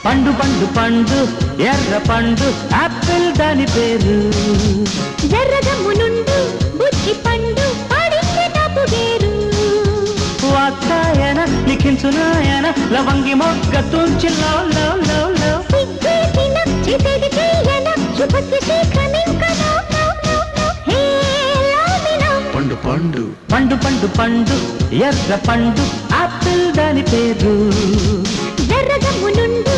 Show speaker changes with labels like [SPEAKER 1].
[SPEAKER 1] పండు పండు పండు ఎర్ర పండు ఆపిల్ దాని పేరు
[SPEAKER 2] ఎర్రగమ్మునుండు బుద్ధి పండు పాడించే టాపు గేరు
[SPEAKER 1] వాత్సాయన లిఖించునాయన లవంగి మొగ్గ తుంచి లవ్ లవ్ లవ్ లవ్
[SPEAKER 2] సిగ్గేసిన చేసేది చేయన శుభస్య శీఘ్రమింక నో నో నో నో హే లామినో
[SPEAKER 1] పండు పండు పండు పండు పండు ఎర్ర పండు ఆపిల్ దాని పేరు
[SPEAKER 2] ఎర్రగమ్మునుండు